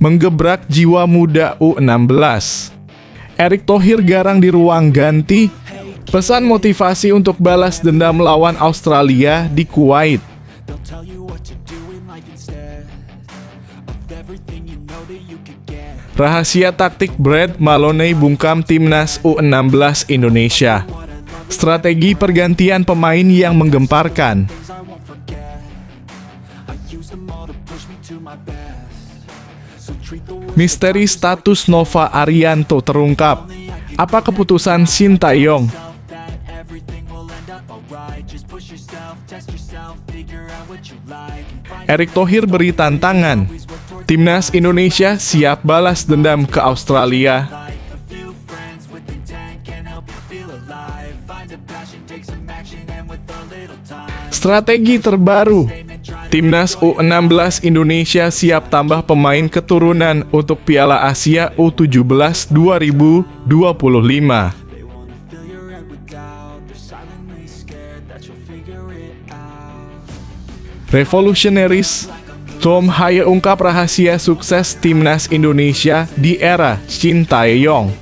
menggebrak jiwa muda U16. Erick Thohir garang di ruang ganti, pesan motivasi untuk balas dendam melawan Australia di Kuwait. Rahasia taktik Brad Maloney bungkam timnas U16 Indonesia. Strategi pergantian pemain yang menggemparkan. Misteri status Nova Arianto terungkap. Apa keputusan Shin Tae-yong? Erick Thohir beri tantangan. Timnas Indonesia siap balas dendam ke Australia. Strategi terbaru. Timnas U16 Indonesia siap tambah pemain keturunan untuk Piala Asia U17 2025. Revolutionaries, Tom Haye ungkap rahasia sukses Timnas Indonesia di era Shin Tae-yong.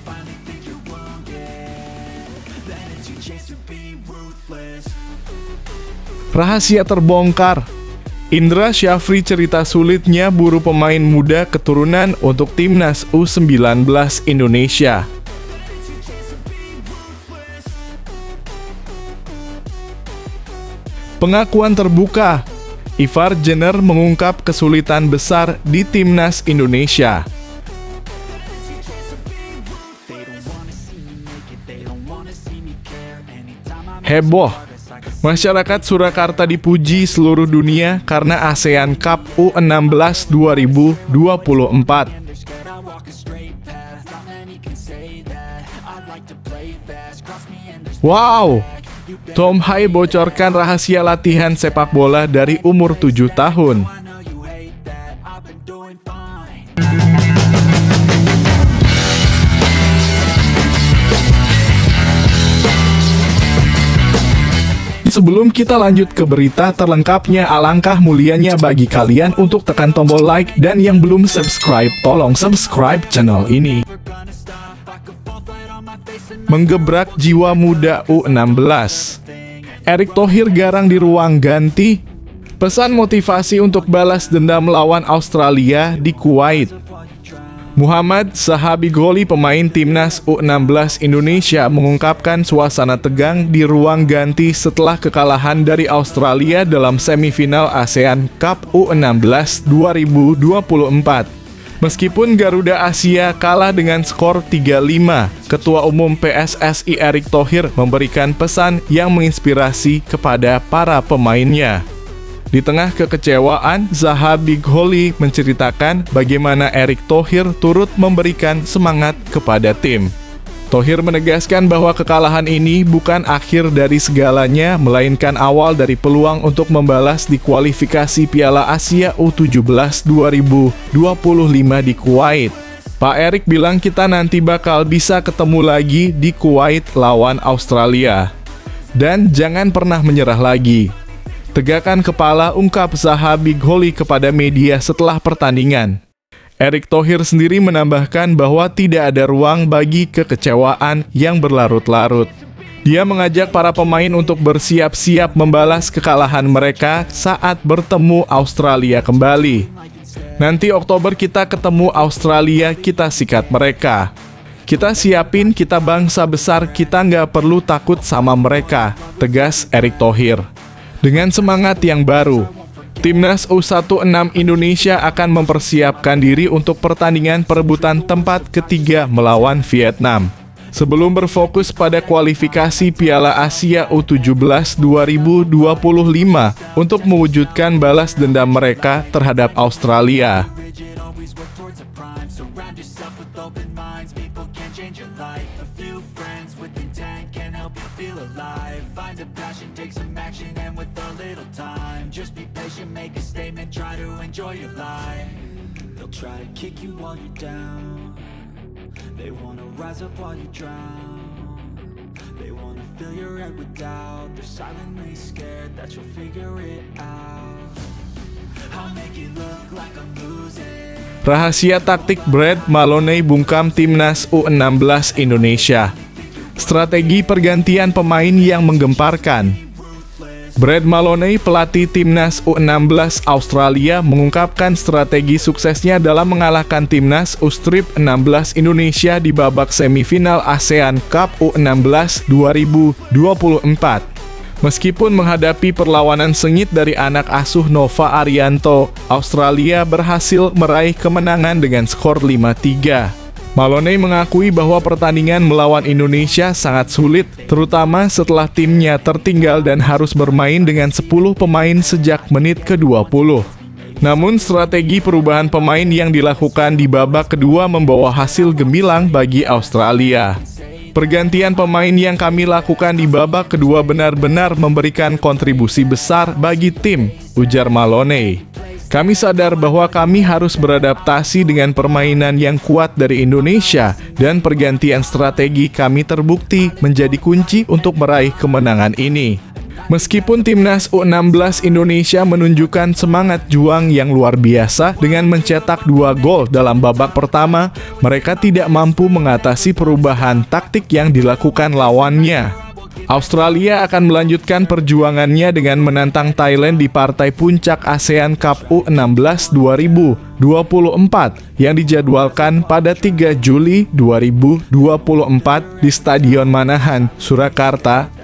Rahasia terbongkar. Indra Syafri cerita sulitnya buru pemain muda keturunan untuk Timnas U19 Indonesia. Pengakuan terbuka. Ivar Jenner mengungkap kesulitan besar di Timnas Indonesia. Heboh. Masyarakat Surakarta dipuji seluruh dunia karena ASEAN Cup U16 2024. Wow! Tom Haye bocorkan rahasia latihan sepak bola dari umur 7 tahun. Sebelum kita lanjut ke berita terlengkapnya, alangkah mulianya bagi kalian untuk tekan tombol like, dan yang belum subscribe, tolong subscribe channel ini. Menggebrak jiwa muda U16. Erick Thohir garang di ruang ganti, pesan motivasi untuk balas dendam melawan Australia di Kuwait. Muhammad Sahabigoli, pemain timnas U16 Indonesia, mengungkapkan suasana tegang di ruang ganti setelah kekalahan dari Australia dalam semifinal ASEAN Cup U16 2024. Meskipun Garuda Asia kalah dengan skor 3-5, Ketua Umum PSSI Erick Thohir memberikan pesan yang menginspirasi kepada para pemainnya. Di tengah kekecewaan, Sahabigoli menceritakan bagaimana Erick Thohir turut memberikan semangat kepada tim. Thohir menegaskan bahwa kekalahan ini bukan akhir dari segalanya, melainkan awal dari peluang untuk membalas di kualifikasi Piala Asia U17 2025 di Kuwait. Pak Erick bilang kita nanti bakal bisa ketemu lagi di Kuwait lawan Australia. Dan jangan pernah menyerah lagi. Tegakkan kepala, ungkap Sahabigoli kepada media setelah pertandingan. Erick Thohir sendiri menambahkan bahwa tidak ada ruang bagi kekecewaan yang berlarut-larut. Dia mengajak para pemain untuk bersiap-siap membalas kekalahan mereka saat bertemu Australia kembali. Nanti Oktober kita ketemu Australia, kita sikat mereka. Kita siapin, kita bangsa besar, kita nggak perlu takut sama mereka, tegas Erick Thohir. Dengan semangat yang baru, Timnas U16 Indonesia akan mempersiapkan diri untuk pertandingan perebutan tempat ketiga melawan Vietnam. Sebelum berfokus pada kualifikasi Piala Asia U17 2025 untuk mewujudkan balas dendam mereka terhadap Australia. Just be patient, make a statement, try to enjoy your life. They'll try to kick you while you're down. They wanna rise up while you drown. They wanna fill your head with doubt. They're silently scared that you'll figure it out. I'll make it look like I'm losing. Rahasia taktik Brad Maloney bungkam Timnas U16 Indonesia. Strategi pergantian pemain yang menggemparkan. Brad Maloney, pelatih Timnas U16 Australia, mengungkapkan strategi suksesnya dalam mengalahkan Timnas U16 Indonesia di babak semifinal ASEAN Cup U16 2024. Meskipun menghadapi perlawanan sengit dari anak asuh Nova Arianto, Australia berhasil meraih kemenangan dengan skor 5-3. Maloney mengakui bahwa pertandingan melawan Indonesia sangat sulit, terutama setelah timnya tertinggal dan harus bermain dengan 10 pemain sejak menit ke-20. Namun strategi perubahan pemain yang dilakukan di babak kedua membawa hasil gemilang bagi Australia. Pergantian pemain yang kami lakukan di babak kedua benar-benar memberikan kontribusi besar bagi tim, ujar Maloney. Kami sadar bahwa kami harus beradaptasi dengan permainan yang kuat dari Indonesia dan pergantian strategi kami terbukti menjadi kunci untuk meraih kemenangan ini. Meskipun Timnas U16 Indonesia menunjukkan semangat juang yang luar biasa dengan mencetak 2 gol dalam babak pertama, mereka tidak mampu mengatasi perubahan taktik yang dilakukan lawannya. Australia akan melanjutkan perjuangannya dengan menantang Thailand di partai puncak ASEAN Cup U16 2024 yang dijadwalkan pada 3 Juli 2024 di Stadion Manahan, Surakarta.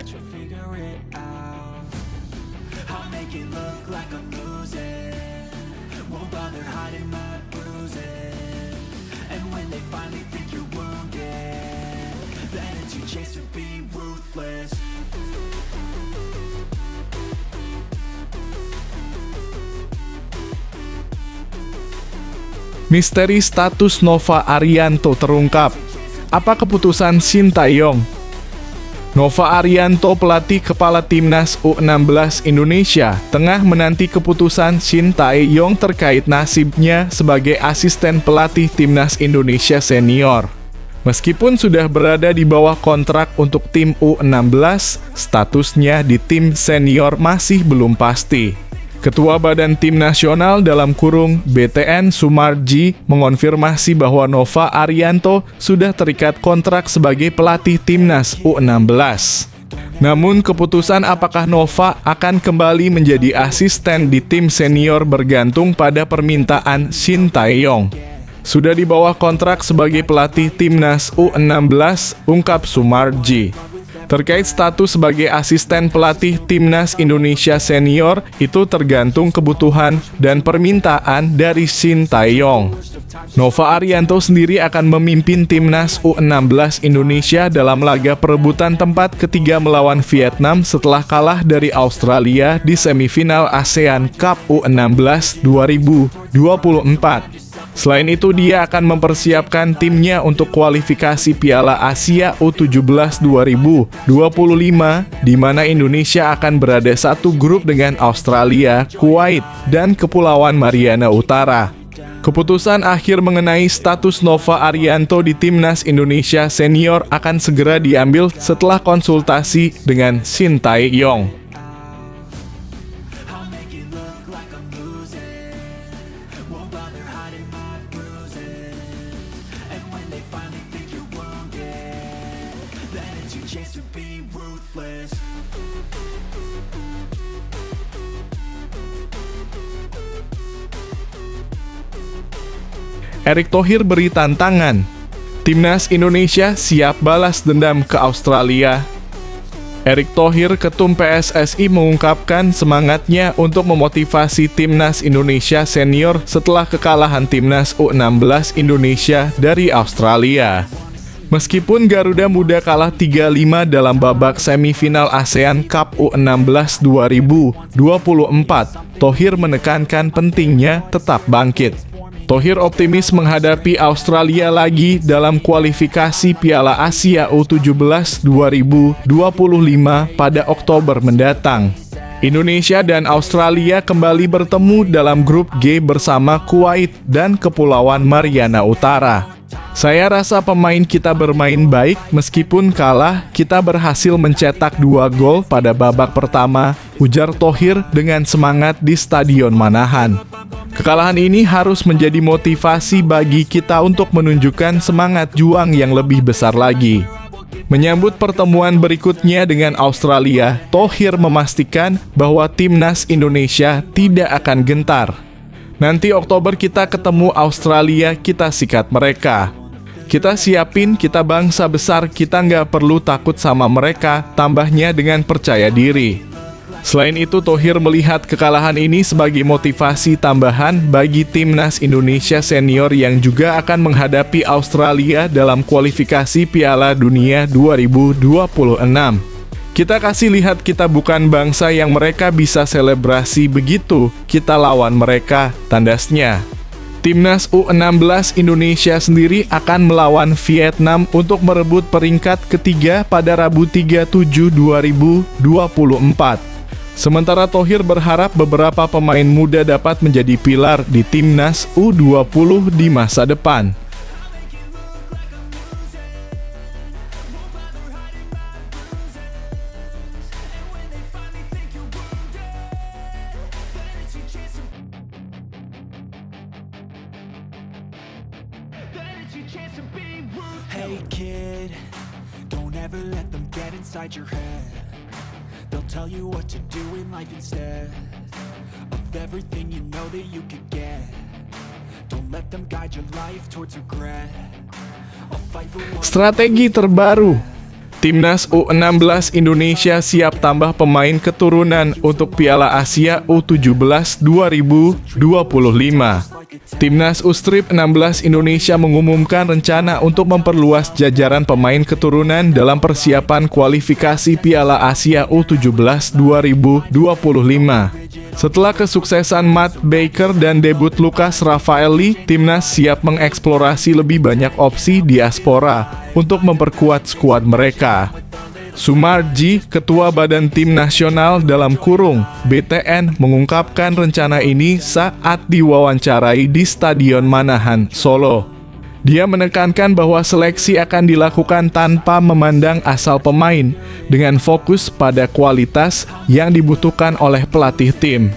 Misteri status Nova Arianto terungkap. Apa keputusan Shin Tae-yong? Nova Arianto, pelatih kepala Timnas U16 Indonesia, tengah menanti keputusan Shin Tae-yong terkait nasibnya sebagai asisten pelatih Timnas Indonesia senior. Meskipun sudah berada di bawah kontrak untuk tim U16, statusnya di tim senior masih belum pasti. Ketua Badan Tim Nasional (BTN) Sumarji mengonfirmasi bahwa Nova Arianto sudah terikat kontrak sebagai pelatih Timnas U16. Namun keputusan apakah Nova akan kembali menjadi asisten di tim senior bergantung pada permintaan Shin Tae-yong. Sudah di bawah kontrak sebagai pelatih Timnas U16, ungkap Sumarji. Terkait status sebagai asisten pelatih Timnas Indonesia senior, itu tergantung kebutuhan dan permintaan dari Shin Tae-yong. Nova Arianto sendiri akan memimpin Timnas U16 Indonesia dalam laga perebutan tempat ketiga melawan Vietnam setelah kalah dari Australia di semifinal ASEAN Cup U16 2024. Selain itu, dia akan mempersiapkan timnya untuk kualifikasi Piala Asia U17 2025, di mana Indonesia akan berada satu grup dengan Australia, Kuwait, dan Kepulauan Mariana Utara. Keputusan akhir mengenai status Nova Arianto di Timnas Indonesia senior akan segera diambil setelah konsultasi dengan Shin Tae-yong. Erick Thohir beri tantangan. Timnas Indonesia siap balas dendam ke Australia. Erick Thohir, Ketum PSSI, mengungkapkan semangatnya untuk memotivasi Timnas Indonesia senior setelah kekalahan Timnas U16 Indonesia dari Australia. Meskipun Garuda Muda kalah 3-5 dalam babak semifinal ASEAN Cup U16 2024, Thohir menekankan pentingnya tetap bangkit. Thohir optimis menghadapi Australia lagi dalam kualifikasi Piala Asia U17 2025 pada Oktober mendatang. Indonesia dan Australia kembali bertemu dalam grup G bersama Kuwait dan Kepulauan Mariana Utara. Saya rasa pemain kita bermain baik, meskipun kalah, kita berhasil mencetak 2 gol pada babak pertama, ujar Thohir dengan semangat di Stadion Manahan. Kekalahan ini harus menjadi motivasi bagi kita untuk menunjukkan semangat juang yang lebih besar lagi. Menyambut pertemuan berikutnya dengan Australia, Thohir memastikan bahwa timnas Indonesia tidak akan gentar. Nanti Oktober kita ketemu Australia, kita sikat mereka. Kita siapin, kita bangsa besar, kita nggak perlu takut sama mereka, tambahnya dengan percaya diri. Selain itu, Thohir melihat kekalahan ini sebagai motivasi tambahan bagi timnas Indonesia senior yang juga akan menghadapi Australia dalam kualifikasi Piala Dunia 2026. Kita kasih lihat kita bukan bangsa yang mereka bisa selebrasi begitu, kita lawan mereka, tandasnya. Timnas U16 Indonesia sendiri akan melawan Vietnam untuk merebut peringkat ketiga pada Rabu 3/7/2024. Sementara Thohir berharap beberapa pemain muda dapat menjadi pilar di timnas U20 di masa depan. Hey kid, don't ever let them get inside your head. They'll tell you what to do in life instead of everything you know that you could get. Don't let them guide your life towards regret. I'll fight for what. Strategi terbaru. Timnas U16 Indonesia siap tambah pemain keturunan untuk Piala Asia U17 2025. Timnas U-Strip 16 Indonesia mengumumkan rencana untuk memperluas jajaran pemain keturunan dalam persiapan kualifikasi Piala Asia U17 2025. Setelah kesuksesan Matt Baker dan debut Lucas Rafaeli, timnas siap mengeksplorasi lebih banyak opsi diaspora untuk memperkuat skuad mereka. Sumarji, Ketua Badan Tim Nasional (BTN), mengungkapkan rencana ini saat diwawancarai di Stadion Manahan, Solo. Dia menekankan bahwa seleksi akan dilakukan tanpa memandang asal pemain, dengan fokus pada kualitas yang dibutuhkan oleh pelatih tim.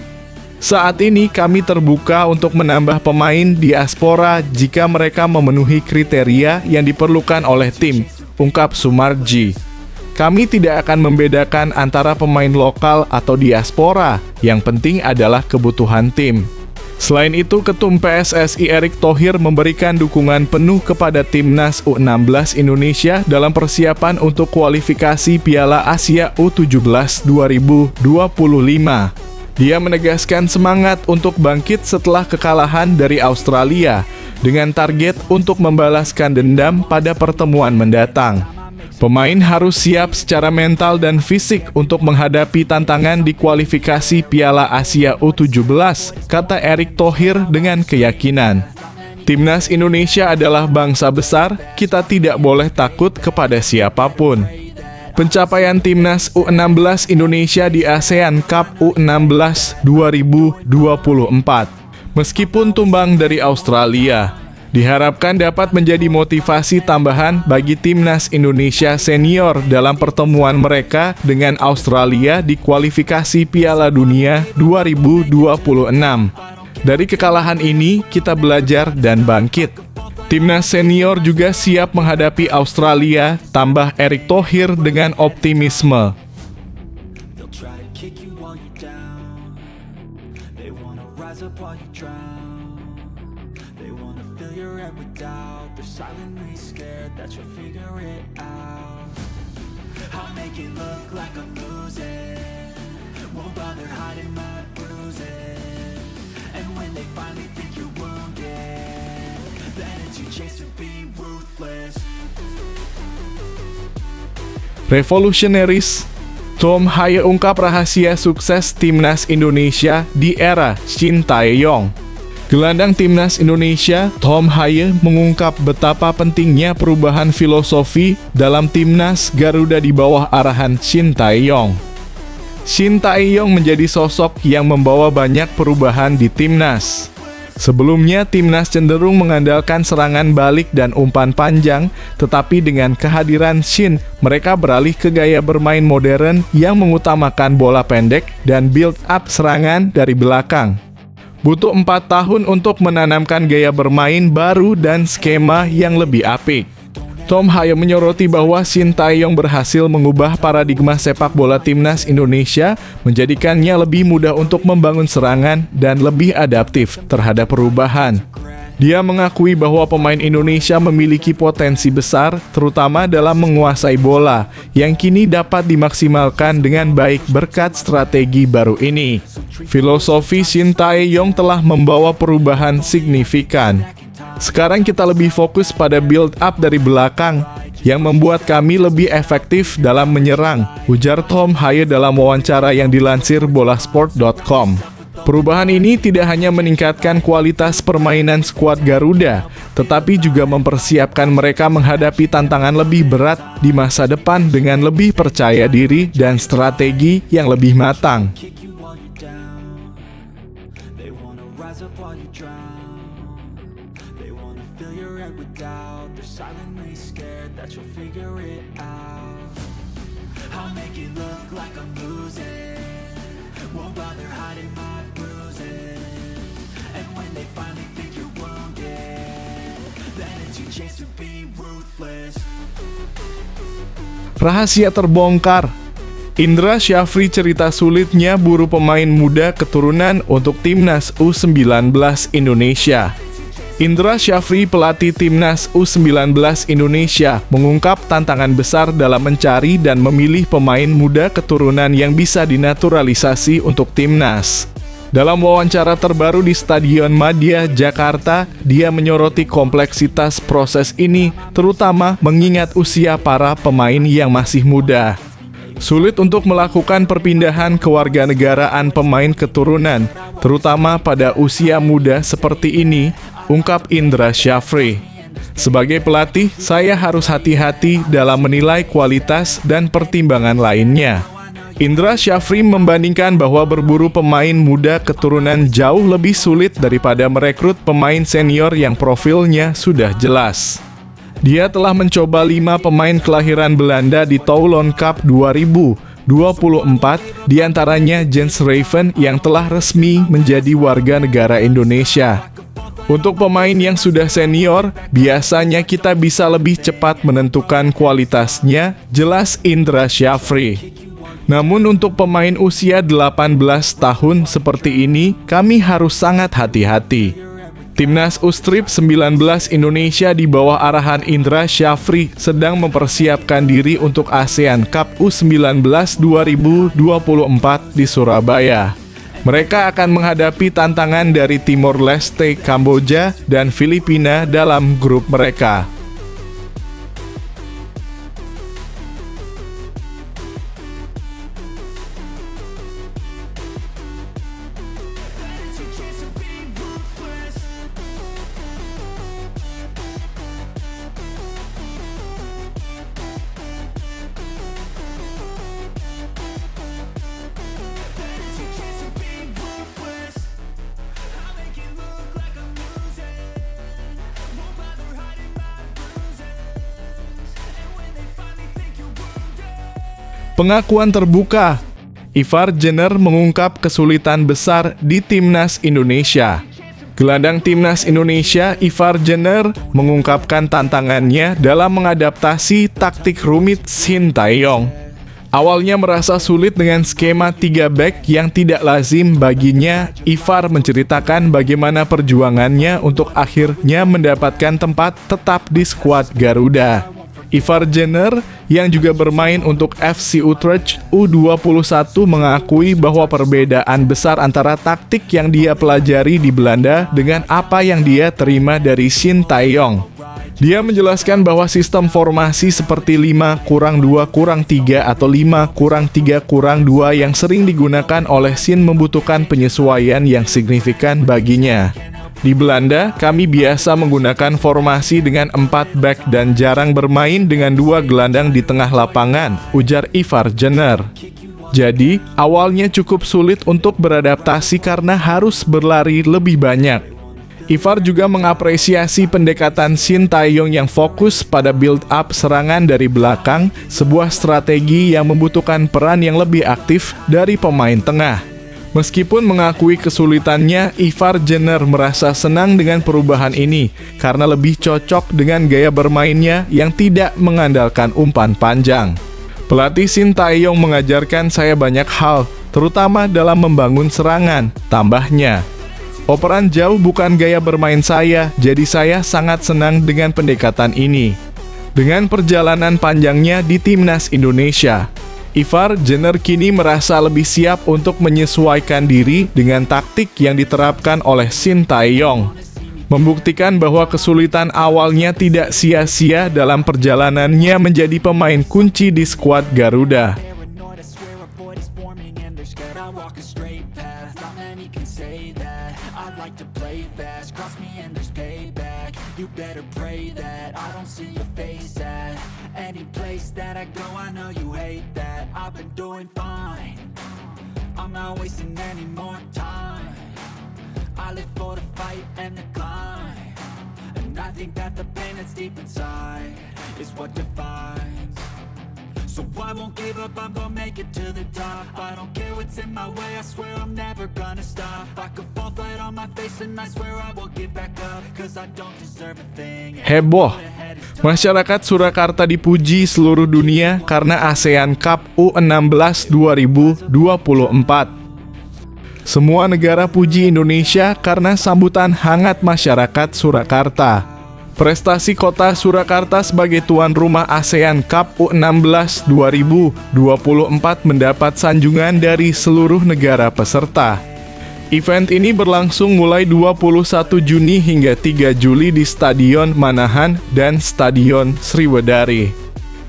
Saat ini kami terbuka untuk menambah pemain diaspora jika mereka memenuhi kriteria yang diperlukan oleh tim, ungkap Sumarji. Kami tidak akan membedakan antara pemain lokal atau diaspora, yang penting adalah kebutuhan tim. Selain itu, Ketum PSSI Erick Thohir memberikan dukungan penuh kepada Timnas U16 Indonesia dalam persiapan untuk kualifikasi Piala Asia U17 2025. Dia menegaskan semangat untuk bangkit setelah kekalahan dari Australia, dengan target untuk membalaskan dendam pada pertemuan mendatang. Pemain harus siap secara mental dan fisik untuk menghadapi tantangan di kualifikasi Piala Asia U17, kata Erick Thohir dengan keyakinan. Timnas Indonesia adalah bangsa besar, kita tidak boleh takut kepada siapapun. Pencapaian Timnas U16 Indonesia di ASEAN Cup U16 2024. Meskipun tumbang dari Australia, diharapkan dapat menjadi motivasi tambahan bagi timnas Indonesia senior dalam pertemuan mereka dengan Australia di kualifikasi Piala Dunia 2026. Dari kekalahan ini, kita belajar dan bangkit. Timnas senior juga siap menghadapi Australia, tambah Erick Thohir dengan optimisme. They wanna fill your head with doubt. They're silently scared that you'll figure it out. I'll make it look like I'm losing, won't bother hiding my bruises. And when they finally think you're wounded, then it's your chance to be ruthless. Revolutionaries. Tom Haye ungkap rahasia sukses Timnas Indonesia di era Shin Tae-yong. Gelandang Timnas Indonesia, Tom Haye, mengungkap betapa pentingnya perubahan filosofi dalam Timnas Garuda di bawah arahan Shin Tae-yong. Shin Tae-yong menjadi sosok yang membawa banyak perubahan di Timnas. Sebelumnya, Timnas cenderung mengandalkan serangan balik dan umpan panjang, tetapi dengan kehadiran Shin, mereka beralih ke gaya bermain modern yang mengutamakan bola pendek dan build-up serangan dari belakang. Butuh 4 tahun untuk menanamkan gaya bermain baru dan skema yang lebih apik. Tom Haye menyoroti bahwa Shin Tae-yong berhasil mengubah paradigma sepak bola timnas Indonesia, menjadikannya lebih mudah untuk membangun serangan dan lebih adaptif terhadap perubahan. Dia mengakui bahwa pemain Indonesia memiliki potensi besar, terutama dalam menguasai bola, yang kini dapat dimaksimalkan dengan baik berkat strategi baru ini. Filosofi Shin Tae-yong telah membawa perubahan signifikan. Sekarang kita lebih fokus pada build up dari belakang, yang membuat kami lebih efektif dalam menyerang, ujar Tom Haye dalam wawancara yang dilansir bolasport.com. Perubahan ini tidak hanya meningkatkan kualitas permainan skuad Garuda, tetapi juga mempersiapkan mereka menghadapi tantangan lebih berat di masa depan dengan lebih percaya diri dan strategi yang lebih matang. Rahasia terbongkar. Indra Syafri cerita sulitnya buru pemain muda keturunan untuk timnas U19 Indonesia. Indra Syafri, pelatih timnas U19 Indonesia, mengungkap tantangan besar dalam mencari dan memilih pemain muda keturunan yang bisa dinaturalisasi untuk timnas. Dalam wawancara terbaru di Stadion Madia, Jakarta, dia menyoroti kompleksitas proses ini, terutama mengingat usia para pemain yang masih muda. Sulit untuk melakukan perpindahan kewarganegaraan pemain keturunan, terutama pada usia muda seperti ini, ungkap Indra Syafri. Sebagai pelatih, saya harus hati-hati dalam menilai kualitas dan pertimbangan lainnya. Indra Syafri membandingkan bahwa berburu pemain muda keturunan jauh lebih sulit daripada merekrut pemain senior yang profilnya sudah jelas. Dia telah mencoba 5 pemain kelahiran Belanda di Toulon Cup 2024, diantaranya Jens Raven yang telah resmi menjadi warga negara Indonesia. Untuk pemain yang sudah senior, biasanya kita bisa lebih cepat menentukan kualitasnya, jelas Indra Syafri. Namun untuk pemain usia 18 tahun seperti ini, kami harus sangat hati-hati. Timnas U-Strip 19 Indonesia di bawah arahan Indra Syafri sedang mempersiapkan diri untuk ASEAN Cup U19 2024 di Surabaya. Mereka akan menghadapi tantangan dari Timor Leste, Kamboja, dan Filipina dalam grup mereka. Pengakuan terbuka. Ivar Jenner mengungkap kesulitan besar di timnas Indonesia. Gelandang timnas Indonesia, Ivar Jenner, mengungkapkan tantangannya dalam mengadaptasi taktik rumit Shin Tae-yong. Awalnya merasa sulit dengan skema 3 back yang tidak lazim baginya, Ivar menceritakan bagaimana perjuangannya untuk akhirnya mendapatkan tempat tetap di skuad Garuda. Ivar Jenner, yang juga bermain untuk FC Utrecht U21, mengakui bahwa perbedaan besar antara taktik yang dia pelajari di Belanda dengan apa yang dia terima dari Shin Tae-yong. Dia menjelaskan bahwa sistem formasi seperti 5-2-3 atau 5-3-2 yang sering digunakan oleh Shin membutuhkan penyesuaian yang signifikan baginya. Di Belanda, kami biasa menggunakan formasi dengan 4 back dan jarang bermain dengan 2 gelandang di tengah lapangan, ujar Ivar Jenner. Jadi, awalnya cukup sulit untuk beradaptasi karena harus berlari lebih banyak. Ivar juga mengapresiasi pendekatan Shin Tae-yong yang fokus pada build-up serangan dari belakang, sebuah strategi yang membutuhkan peran yang lebih aktif dari pemain tengah. Meskipun mengakui kesulitannya, Ivar Jenner merasa senang dengan perubahan ini karena lebih cocok dengan gaya bermainnya yang tidak mengandalkan umpan panjang. Pelatih Shin Tae-yong mengajarkan saya banyak hal, terutama dalam membangun serangan, tambahnya. Operan jauh bukan gaya bermain saya, jadi saya sangat senang dengan pendekatan ini. Dengan perjalanan panjangnya di Timnas Indonesia, Ivar Jenner kini merasa lebih siap untuk menyesuaikan diri dengan taktik yang diterapkan oleh Shin Tae-yong, membuktikan bahwa kesulitan awalnya tidak sia-sia dalam perjalanannya menjadi pemain kunci di skuad Garuda. You better pray that I don't see your face at any place that I go. I know you hate that. I've been doing fine. I'm not wasting any more time. I live for the fight and the climb, and I think that the pain that's deep inside is what defines. So I won't give up, I'm gonna make it to the top. I don't care what's in my way, I swear I'm never gonna stop. I could fall flat on my face and I swear I will get back up, cause I don't deserve a thing. Heboh, masyarakat Surakarta dipuji seluruh dunia karena ASEAN Cup U16 2024. Semua negara puji Indonesia karena sambutan hangat masyarakat Surakarta. Prestasi kota Surakarta sebagai tuan rumah ASEAN Cup U16 2024 mendapat sanjungan dari seluruh negara peserta. Event ini berlangsung mulai 21 Juni hingga 3 Juli di Stadion Manahan dan Stadion Sriwedari.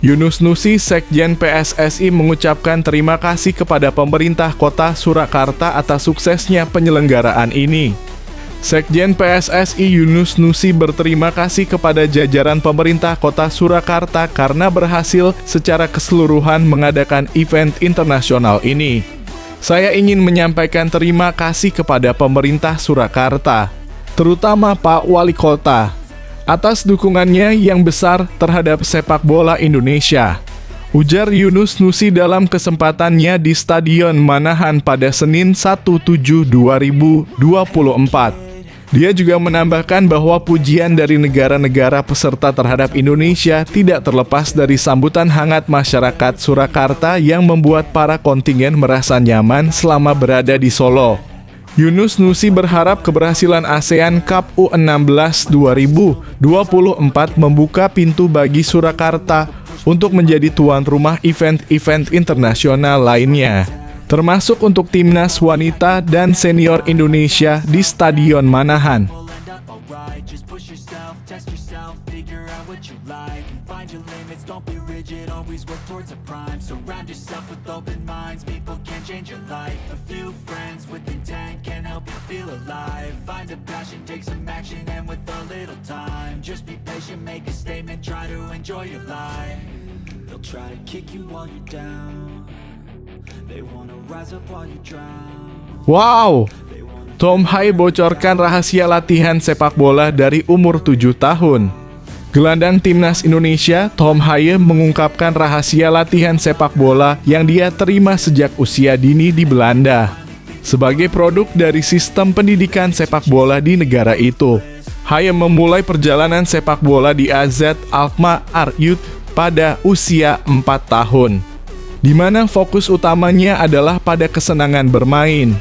Yunus Nusi, Sekjen PSSI, mengucapkan terima kasih kepada pemerintah kota Surakarta atas suksesnya penyelenggaraan ini. Sekjen PSSI Yunus Nusi berterima kasih kepada jajaran pemerintah kota Surakarta karena berhasil secara keseluruhan mengadakan event internasional ini. Saya ingin menyampaikan terima kasih kepada pemerintah Surakarta, terutama Pak Wali Kota, atas dukungannya yang besar terhadap sepak bola Indonesia, ujar Yunus Nusi dalam kesempatannya di Stadion Manahan pada Senin 1/7/2024. Dia juga menambahkan bahwa pujian dari negara-negara peserta terhadap Indonesia tidak terlepas dari sambutan hangat masyarakat Surakarta yang membuat para kontingen merasa nyaman selama berada di Solo. Yunus Nusi berharap keberhasilan ASEAN Cup U16 2024 membuka pintu bagi Surakarta untuk menjadi tuan rumah event-event internasional lainnya, termasuk untuk timnas wanita dan senior Indonesia di Stadion Manahan. Wow! Tom Haye bocorkan rahasia latihan sepak bola dari umur 7 tahun. Gelandang timnas Indonesia, Tom Haye, mengungkapkan rahasia latihan sepak bola yang dia terima sejak usia dini di Belanda. Sebagai produk dari sistem pendidikan sepak bola di negara itu, Haye memulai perjalanan sepak bola di AZ Alkmaar Youth pada usia 4 tahun, di mana fokus utamanya adalah pada kesenangan bermain.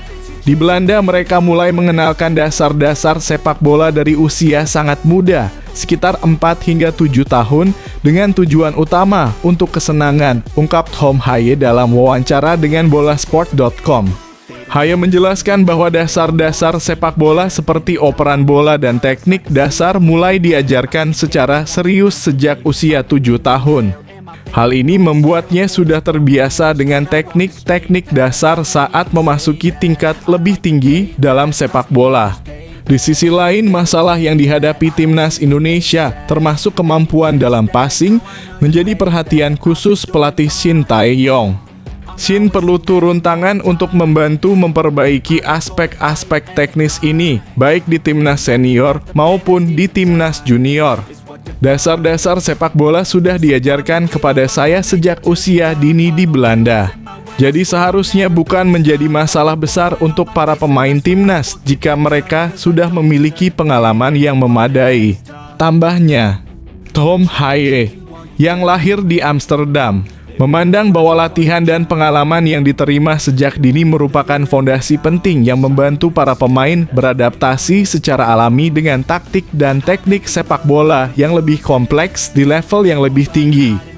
Di Belanda, mereka mulai mengenalkan dasar-dasar sepak bola dari usia sangat muda, sekitar 4 hingga 7 tahun, dengan tujuan utama untuk kesenangan, ungkap Tom Haye dalam wawancara dengan Bolasport.com. Haye menjelaskan bahwa dasar-dasar sepak bola seperti operan bola dan teknik dasar mulai diajarkan secara serius sejak usia 7 tahun. Hal ini membuatnya sudah terbiasa dengan teknik-teknik dasar saat memasuki tingkat lebih tinggi dalam sepak bola. Di sisi lain, masalah yang dihadapi timnas Indonesia, termasuk kemampuan dalam passing, menjadi perhatian khusus pelatih Shin Tae-yong. Shin perlu turun tangan untuk membantu memperbaiki aspek-aspek teknis ini, baik di timnas senior maupun di timnas junior. Dasar-dasar sepak bola sudah diajarkan kepada saya sejak usia dini di Belanda. Jadi seharusnya bukan menjadi masalah besar untuk para pemain timnas jika mereka sudah memiliki pengalaman yang memadai. Tambahnya, Tom Haye yang lahir di Amsterdam memandang bahwa latihan dan pengalaman yang diterima sejak dini merupakan fondasi penting yang membantu para pemain beradaptasi secara alami dengan taktik dan teknik sepak bola yang lebih kompleks di level yang lebih tinggi.